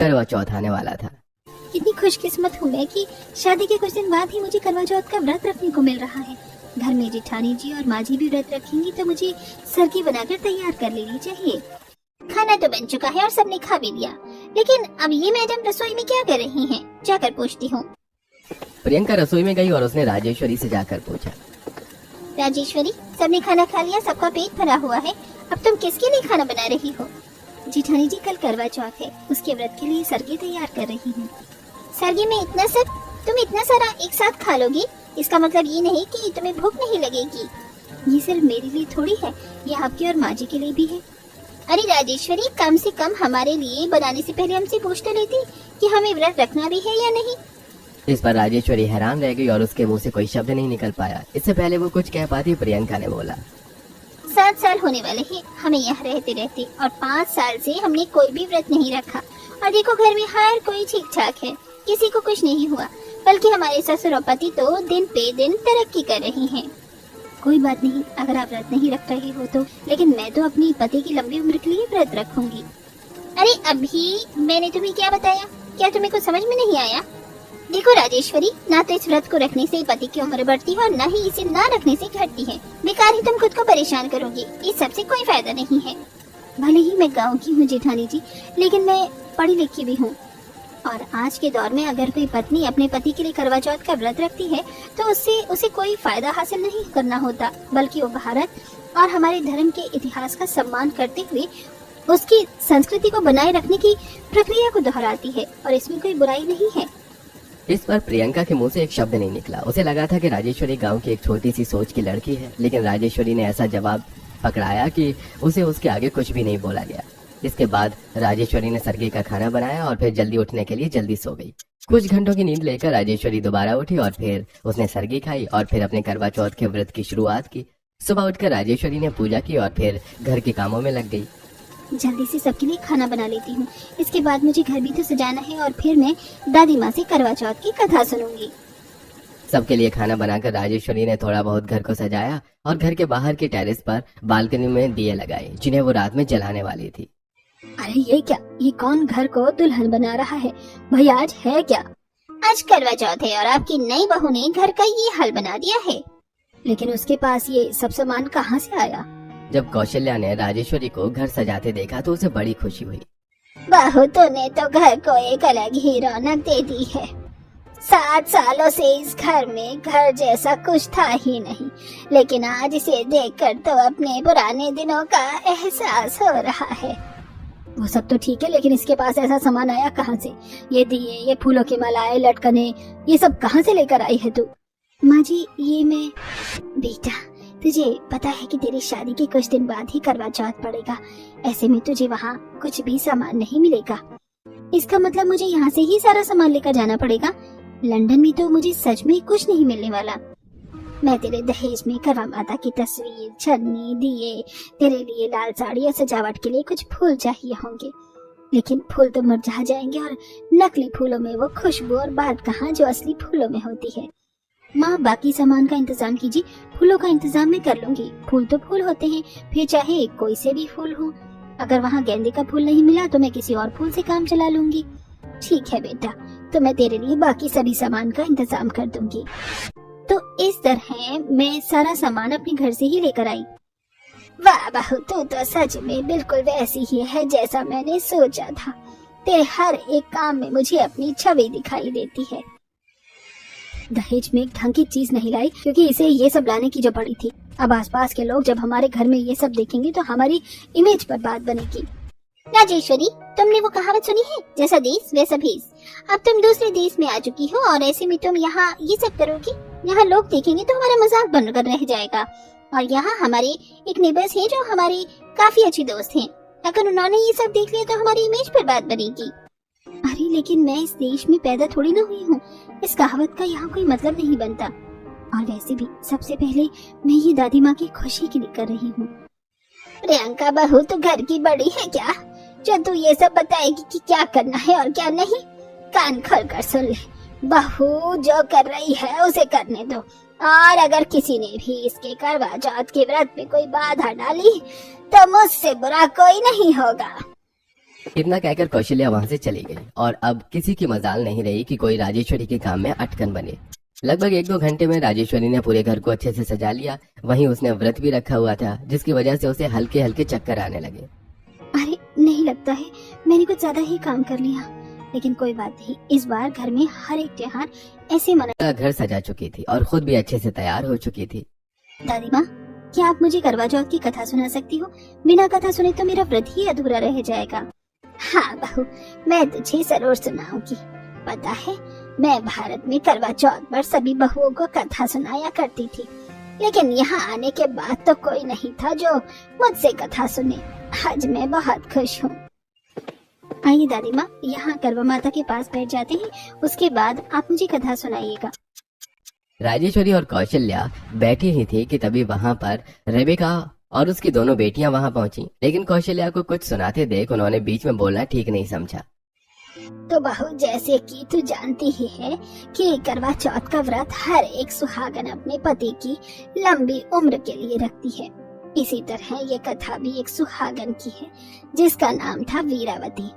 करवा चौथ आने वाला था। कितनी खुशकिस्मत हूँ मैं कि शादी के कुछ दिन बाद ही मुझे करवा चौथ का व्रत रखने को मिल रहा है। घर में जेठानी जी और माँ जी भी व्रत रखेंगी तो मुझे सरगी बनाकर तैयार कर लेनी चाहिए। खाना तो बन चुका है और सबने खा भी लिया, लेकिन अब ये मैडम रसोई में क्या कर रही हैं? जाकर पूछती हूँ। प्रियंका रसोई में गई और उसने राजेश्वरी से जाकर पूछा, राजेश्वरी, सबने खाना खा लिया, सबका पेट भरा हुआ है, अब तुम किसके लिए खाना बना रही हो? जेठानी जी, कल करवा चौथ है, उसके व्रत के लिए सरगी तैयार कर रही हूँ। सरगी में इतना सब? तुम इतना सारा एक साथ खा लोगी? इसका मतलब ये नहीं कि तुम्हें भूख नहीं लगेगी। ये सिर्फ मेरे लिए थोड़ी है, ये आपके और माँ जी के लिए भी है। अरे राजेश्वरी, कम से कम हमारे लिए बनाने से पहले हमसे पूछ तो लेती कि हमें व्रत रखना भी है या नहीं। इस पर राजेश्वरी हैरान रह गई और उसके मुंह से कोई शब्द नहीं निकल पाया। इससे पहले वो कुछ कह पाती प्रियंका ने बोला, 7 साल होने वाले हैं हमें यहाँ रहते रहते और 5 साल से हमने कोई भी व्रत नहीं रखा। और देखो घर में हर कोई ठीक ठाक है, किसी को कुछ नहीं हुआ, बल्कि हमारे ससुर और पति तो दिन पे दिन तरक्की कर रही हैं। कोई बात नहीं, अगर आप व्रत नहीं रख रहे हो तो, लेकिन मैं तो अपनी पति की लंबी उम्र के लिए व्रत रखूंगी। अरे अभी मैंने तुम्हें क्या बताया? क्या तुम्हें कुछ समझ में नहीं आया? देखो राजेश्वरी, ना तो इस व्रत को रखने से पति की उम्र बढ़ती है और न ही इसे ना रखने से घटती है। बेकार ही तुम खुद को परेशान करोगी, इस सबसे कोई फायदा नहीं है। भले ही मैं गाँव की हूँ जेठानी जी, लेकिन मैं पढ़ी लिखी भी हूँ। और आज के दौर में अगर कोई पत्नी अपने पति के लिए करवा चौथ का व्रत रखती है तो उससे उसे कोई फायदा हासिल नहीं करना होता, बल्कि वो भारत और हमारे धर्म के इतिहास का सम्मान करते हुए उसकी संस्कृति को बनाए रखने की प्रक्रिया को दोहराती है, और इसमें कोई बुराई नहीं है। इस पर प्रियंका के मुंह से एक शब्द नहीं निकला। उसे लगा था कि राजेश्वरी गांव की एक छोटी सी सोच की लड़की है, लेकिन राजेश्वरी ने ऐसा जवाब पकड़ाया कि उसे उसके आगे कुछ भी नहीं बोला गया। इसके बाद राजेश्वरी ने सरगी का खाना बनाया और फिर जल्दी उठने के लिए जल्दी सो गई। कुछ घंटों की नींद लेकर राजेश्वरी दोबारा उठी और फिर उसने सरगी खाई और फिर अपने करवा चौथ के व्रत की शुरुआत की। सुबह उठकर राजेश्वरी ने पूजा की और फिर घर के कामों में लग गई। जल्दी से सबके लिए खाना बना लेती हूँ, इसके बाद मुझे घर भी तो सजाना है और फिर मैं दादी माँ से करवा चौथ की कथा सुनूंगी। सबके लिए खाना बनाकर राजेश्वरी ने थोड़ा बहुत घर को सजाया और घर के बाहर के टेरेस पर बालकनी में दिए लगाए, जिन्हें वो रात में जलाने वाली थी। अरे ये क्या, ये कौन घर को दुल्हन बना रहा है? भाई आज है क्या? आज करवा चौथ है और आपकी नई बहू ने घर का ये हाल बना दिया है। लेकिन उसके पास ये सब सामान कहाँ से आया? जब कौशल्या ने राजेश्वरी को घर सजाते देखा तो उसे बड़ी खुशी हुई। बहू तूने तो घर को एक अलग ही रौनक दे दी है। 7 सालों से इस घर में घर जैसा कुछ था ही नहीं, लेकिन आज इसे देखकर तो अपने पुराने दिनों का एहसास हो रहा है। वो सब तो ठीक है, लेकिन इसके पास ऐसा सामान आया कहाँ से? ये दिए, ये फूलों की मालाएं, लटकने, ये सब कहाँ से लेकर आई है तू? माँ जी, ये मैं। बेटा, तुझे पता है कि तेरी शादी के कुछ दिन बाद ही करवा चौथ पड़ेगा, ऐसे में तुझे वहाँ कुछ भी सामान नहीं मिलेगा। इसका मतलब मुझे यहाँ से ही सारा सामान लेकर जाना पड़ेगा। लंदन में तो मुझे सच में कुछ नहीं मिलने वाला। मैं तेरे दहेज में करवा माता की तस्वीर, छन्नी, दिए, तेरे लिए लाल साड़ी और सजावट के लिए कुछ फूल चाहिए होंगे, लेकिन फूल तो मुरझा जाएंगे और नकली फूलों में वो खुशबू और बात कहाँ जो असली फूलों में होती है। माँ, बाकी सामान का इंतजाम कीजिए, फूलों का इंतजाम मैं कर लूंगी। फूल तो फूल होते हैं, फिर चाहे कोई से भी फूल हो। अगर वहाँ गेंदे का फूल नहीं मिला तो मैं किसी और फूल से काम चला लूंगी। ठीक है बेटा, तो मैं तेरे लिए बाकी सभी सामान का इंतजाम कर दूंगी। तो इस तरह मैं सारा सामान अपने घर से ही लेकर आई। वाह बहू, तू तो सच में बिल्कुल वैसी ही है जैसा मैंने सोचा था। तेरे हर एक काम में मुझे अपनी छवि दिखाई देती है। दहेज में ढंग की चीज नहीं लाई क्योंकि इसे ये सब लाने की जो पड़ी थी। अब आसपास के लोग जब हमारे घर में ये सब देखेंगे तो हमारी इमेज पर बात बनेगी। राजेश्वरी, तुमने वो कहावत सुनी है, जैसा देश वैसा भेष। अब तुम दूसरे देश में आ चुकी हो और ऐसे में तुम यहाँ ये सब करोगी। यहाँ लोग देखेंगे तो हमारा मजाक बनकर रह जाएगा। और यहाँ हमारे एक नेबर्स हैं जो हमारे काफी अच्छी दोस्त हैं। अगर उन्होंने ये सब देख लिया तो हमारी इमेज पर बात बनेगी। अरे लेकिन मैं इस देश में पैदा थोड़ी ना हुई हूँ, इस कहावत का यहाँ कोई मतलब नहीं बनता। और वैसे भी सबसे पहले मैं ये दादी माँ की खुशी के लिए कर रही हूँ। प्रियंका बहू, तू घर की बड़ी है क्या जो तू ये सब बताएगी कि क्या करना है और क्या नहीं? कान खोल कर सुन ले बहू, जो कर रही है उसे करने दो। और अगर किसी ने भी इसके करवा चौथ के व्रत में कोई बाधा डाली तो मुझसे बुरा कोई नहीं होगा। इतना कहकर कौशल्या वहां से चली गई और अब किसी की मजाल नहीं रही कि कोई राजेश्वरी के काम में अटकन बने। लगभग 1-2 घंटे में राजेश्वरी ने पूरे घर को अच्छे से सजा लिया। वहीं उसने व्रत भी रखा हुआ था, जिसकी वजह से उसे हल्के हल्के चक्कर आने लगे। अरे नहीं, लगता है मैंने कुछ ज्यादा ही काम कर लिया, लेकिन कोई बात नहीं, इस बार घर में हर एक त्योहार ऐसे मना। घर सजा चुकी थी और खुद भी अच्छे से तैयार हो चुकी थी। दादी माँ, क्या आप मुझे करवा चौथ की कथा सुना सकती हो? बिना कथा सुने तो मेरा व्रत ही अधूरा रह जाएगा। हाँ बहू, मैं तुझे जरूर सुनाऊंगी। पता है, मैं भारत में करवा चौथ पर सभी बहुओं को कथा सुनाया करती थी, लेकिन यहाँ आने के बाद तो कोई नहीं था जो मुझसे कथा सुने। आज मैं बहुत खुश हूँ। आइए दादी माँ, यहाँ करवा माता के पास बैठ जाते हैं, उसके बाद आप मुझे कथा सुनाइएगा। राजेश्वरी और कौशल्या बैठी ही थी कि तभी वहां पर रेबेका और उसकी दोनों बेटियां वहां पहुंची, लेकिन कौशल्या को कुछ सुनाते देख उन्होंने बीच में बोलना ठीक नहीं समझा। तो बहू, जैसे कि तू जानती ही है कि करवा चौथ का व्रत हर एक सुहागन अपने पति की लंबी उम्र के लिए रखती है। इसी तरह ये कथा भी एक सुहागन की है, जिसका नाम था वीरावती,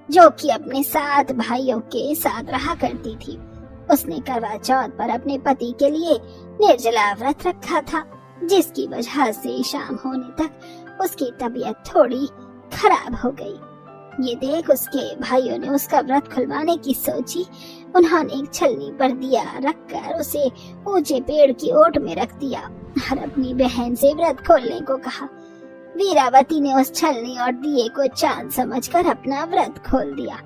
जो कि अपने 7 भाइयों के साथ रहा करती थी। उसने करवा चौथ पर अपने पति के लिए निर्जला व्रत रखा था, जिसकी वजह से शाम होने तक उसकी तबीयत थोड़ी खराब हो गई। ये देख उसके भाइयों ने उसका व्रत खुलवाने की सोची। उन्होंने एक छलनी पर दिया रखकर उसे ऊंचे पेड़ की ओट में रख दिया और अपनी बहन से व्रत खोलने को कहा। वीरावती ने उस छलनी और दिए को चांद समझकर अपना व्रत खोल दिया।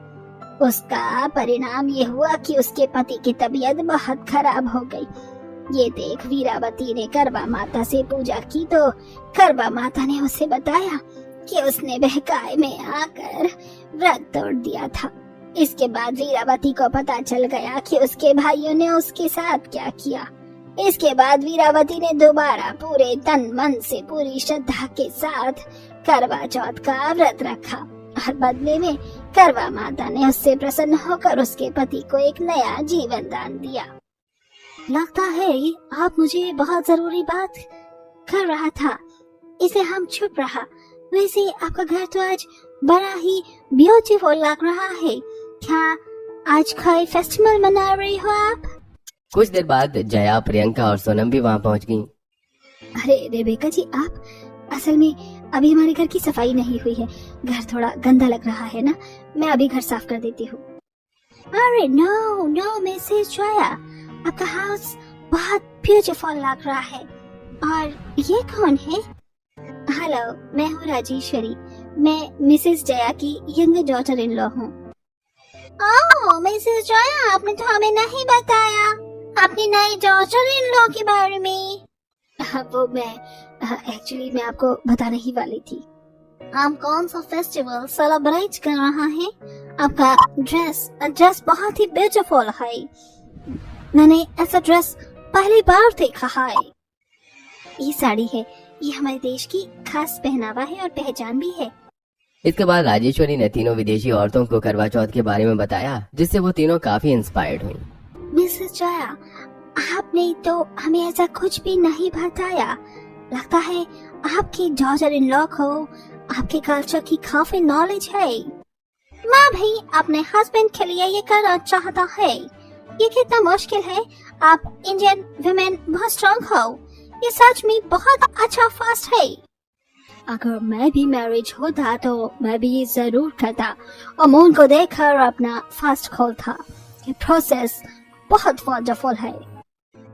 उसका परिणाम ये हुआ कि उसके पति की तबीयत बहुत खराब हो गई। ये देख वीरावती ने करवा माता से पूजा की तो करवा माता ने उसे बताया कि उसने बहकाए में आकर व्रत तोड़ दिया था। इसके बाद वीरावती को पता चल गया कि उसके भाइयों ने उसके साथ क्या किया। इसके बाद वीरावती ने दोबारा पूरे तन मन से पूरी श्रद्धा के साथ करवा चौथ का व्रत रखा और बदले में करवा माता ने उससे प्रसन्न होकर उसके पति को एक नया जीवन दान दिया। लगता है आप मुझे बहुत जरूरी बात कर रहा था, इसे हम छुप रहा। वैसे आपका घर तो आज बड़ा ही ब्यूटीफुल लग रहा है। क्या आज कोई फेस्टिवल मना रही हो आप? कुछ देर बाद जया, प्रियंका और सोनम भी वहां पहुंच गईं। अरे रेबेका जी, आप असल में अभी हमारे घर की सफाई नहीं हुई है, घर थोड़ा गंदा लग रहा है ना, मैं अभी घर साफ कर देती हूँ। अरे नो नो मिसेस जया, आपका हाउस बहुत ब्यूटीफुल लग रहा है। और ये कौन है? हेलो, मैं हूँ राजेश्वरी, मैं मिसेस जया की यंग डॉटर इन लॉ हूँ। ओह मिसेस जया, आपने तो हमें नहीं बताया अपनी नई डॉटर इन लॉ के बारे में। वो एक्चुअली मैं आपको बताने ही वाली थी। आप कौन सा फेस्टिवल सेलिब्रेट कर रहा है? आपका ड्रेस बहुत ही ब्यूटीफुल है। मैंने ऐसा ड्रेस पहली बार देखा है। ये साड़ी है, ये हमारे देश की खास पहनावा है और पहचान भी है। इसके बाद राजेश्वरी ने तीनों विदेशी औरतों को करवा चौथ के बारे में बताया, जिससे वो तीनों काफी इंस्पायर्ड हुई। मिसेस जया, आपने तो हमें ऐसा कुछ भी नहीं बताया। लगता है आपकी डॉटर इन लॉ को आपके कल्चर की काफी नॉलेज है। मैं भी अपने हस्बैंड के लिए ये करना चाहता है। ये कितना मुश्किल है। आप इंडियन वुमेन बहुत स्ट्रॉन्ग हो, ये सच में बहुत अच्छा फास्ट है। अगर मैं भी मैरिज होता तो मैं भी ये जरूर करता और मून को देखकर अपना फास्ट खोलता। ये प्रोसेस बहुत वंडरफुल है।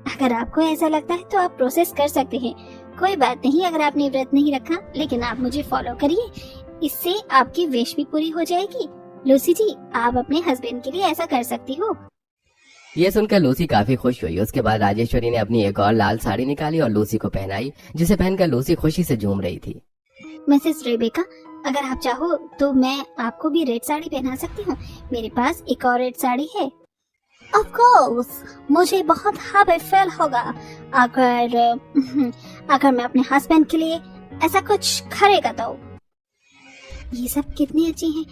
अगर आपको ऐसा लगता है तो आप प्रोसेस कर सकते हैं, कोई बात नहीं। अगर आपने व्रत नहीं रखा, लेकिन आप मुझे फॉलो करिए, इससे आपकी विश भी पूरी हो जाएगी। लूसी जी, आप अपने हस्बैंड के लिए ऐसा कर सकती हो। ये सुनकर लूसी काफी खुश हुई। उसके बाद राजेश्वरी ने अपनी एक और लाल साड़ी निकाली और लूसी को पहनाई, जिसे पहनकर लूसी खुशी से झूम रही थी। मिसेस रेबेका, अगर आप चाहो तो मैं आपको भी रेड साड़ी पहना सकती हूँ। मेरे पास एक और रेड साड़ी है। ऑफ कोर्स, मुझे बहुत हैप्पी फील होगा अगर मैं अपने हस्बैंड के लिए ऐसा कुछ करेगा तो। ये सब कितने अच्छे हैं,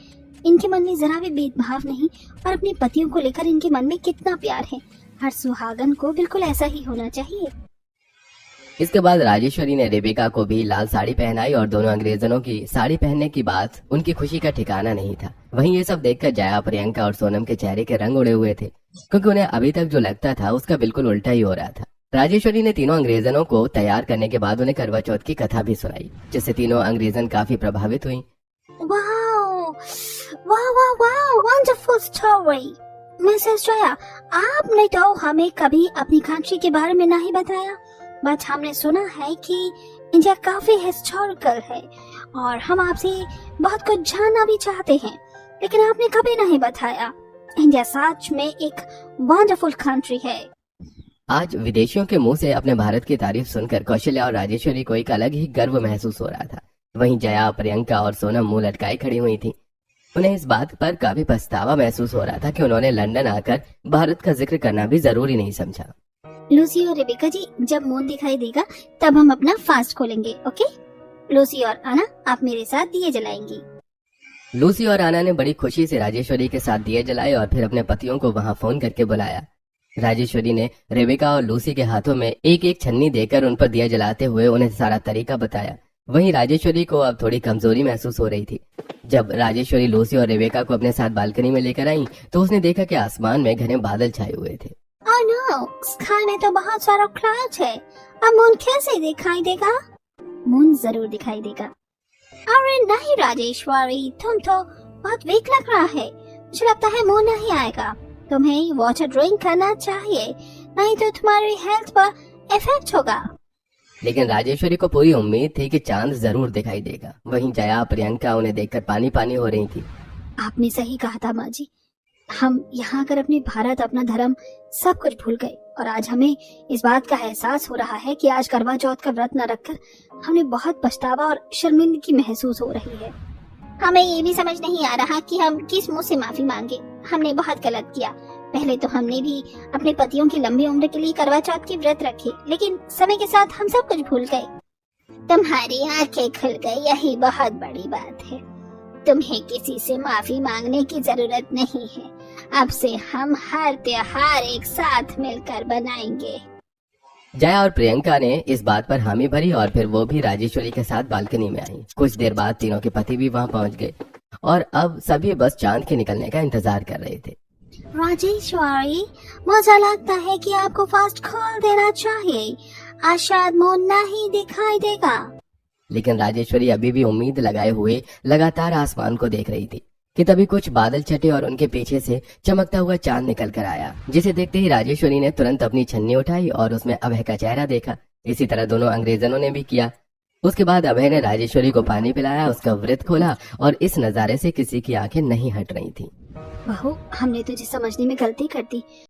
इनके मन में जरा भी भेदभाव नहीं और अपने पतियों को लेकर इनके मन में कितना प्यार है। हर सुहागन को बिल्कुल ऐसा ही होना चाहिए। इसके बाद राजेश्वरी ने रेबिका को भी लाल साड़ी पहनाई और दोनों अंग्रेजनों की साड़ी पहनने की बात उनकी खुशी का ठिकाना नहीं था। वहीं ये सब देखकर जया, प्रियंका और सोनम के चेहरे के रंग उड़े हुए थे, क्योंकि उन्हें अभी तक जो लगता था उसका बिल्कुल उल्टा ही हो रहा था। राजेश्वरी ने तीनों अंग्रेजनों को तैयार करने के बाद उन्हें करवा चौथ की कथा भी सुनाई, जिससे तीनों अंग्रेजन काफी प्रभावित हुई। Wow wow wow wow, wonderful story. Mrs Jaya, आपने तो हमें कभी अपनी कंट्री के बारे में नहीं बताया, बट हमने सुना है कि इंडिया काफी हिस्टोरिकल है और हम आपसे बहुत कुछ जानना भी चाहते हैं, लेकिन आपने कभी नहीं बताया। इंडिया सच में एक वंडरफुल कंट्री है। आज विदेशियों के मुंह से अपने भारत की तारीफ सुनकर कौशल्या और राजेश्वरी को एक अलग ही गर्व महसूस हो रहा था। वहीं जया, प्रियंका और सोनम मुंह लटकाई खड़ी हुई थी। उन्हें इस बात पर काफी पछतावा महसूस हो रहा था कि उन्होंने लंदन आकर भारत का जिक्र करना भी जरूरी नहीं समझा। लूसी और रेबिका जी, जब मून दिखाई देगा तब हम अपना फास्ट खोलेंगे, ओके? लूसी और आना, आप मेरे साथ दिए जलाएंगी। लूसी और आना ने बड़ी खुशी से राजेश्वरी के साथ दिए जलाए और फिर अपने पतियों को वहां फोन करके बुलाया। राजेश्वरी ने रेबिका और लूसी के हाथों में एक एक छन्नी देकर उन पर दिया जलाते हुए उन्हें सारा तरीका बताया। वहीं राजेश्वरी को अब थोड़ी कमजोरी महसूस हो रही थी। जब राजेश्वरी लूसी और रेबिका को अपने साथ बालकनी में लेकर आई तो उसने देखा कि आसमान में घने बादल छाए हुए थे। ओह नो, स्काई में तो बहुत सारा क्लाउड है, अब मून कैसे दिखाई देगा? मून जरूर दिखाई देगा। अरे नहीं राजेश्वरी, तुम तो बहुत वीक लग रहा है, मुझे लगता है मून नहीं आएगा। तुम्हें वाटर ड्रिंक करना चाहिए, नहीं तो तुम्हारी हेल्थ पर इफेक्ट होगा। लेकिन राजेश्वरी को पूरी उम्मीद थी कि चांद जरूर दिखाई देगा। वहीं जया, प्रियंका उन्हें देखकर पानी पानी हो रही थी। आपने सही कहा था माँ जी, हम यहाँ कर अपने भारत, अपना धर्म सब कुछ भूल गए और आज हमें इस बात का एहसास हो रहा है कि आज करवा चौथ का व्रत न रखकर हमने बहुत पछतावा और शर्मिंदगी महसूस हो रही है। हमें ये भी समझ नहीं आ रहा कि हम किस मुंह से माफी मांगे। हमने बहुत गलत किया। पहले तो हमने भी अपने पतियों की लंबी उम्र के लिए करवा चौथ की व्रत रखे, लेकिन समय के साथ हम सब कुछ भूल गए। तुम्हारी आंखें खुल गई, यही बहुत बड़ी बात है। तुम्हें किसी से माफी मांगने की जरूरत नहीं है। अब से हम हर त्योहार एक साथ मिलकर बनाएंगे। जया और प्रियंका ने इस बात पर हामी भरी और फिर वो भी राजेश्वरी के साथ बालकनी में आई। कुछ देर बाद तीनों के पति भी वहां पहुंच गए और अब सभी बस चांद के निकलने का इंतजार कर रहे थे। राजेश्वरी, मुझे लगता है कि आपको फास्ट खोल देना चाहिए, आज शायद मून नहीं दिखाई देगा। लेकिन राजेश्वरी अभी भी उम्मीद लगाए हुए लगातार आसमान को देख रही थी कि तभी कुछ बादल छटे और उनके पीछे से चमकता हुआ चांद निकल कर आया, जिसे देखते ही राजेश्वरी ने तुरंत अपनी छन्नी उठाई और उसमें अभय का चेहरा देखा। इसी तरह दोनों अंग्रेजनों ने भी किया। उसके बाद अभय ने राजेश्वरी को पानी पिलाया, उसका व्रत खोला और इस नजारे से किसी की आंखें नहीं हट रही थी। बहू, हमने तुझे समझने में गलती कर दी।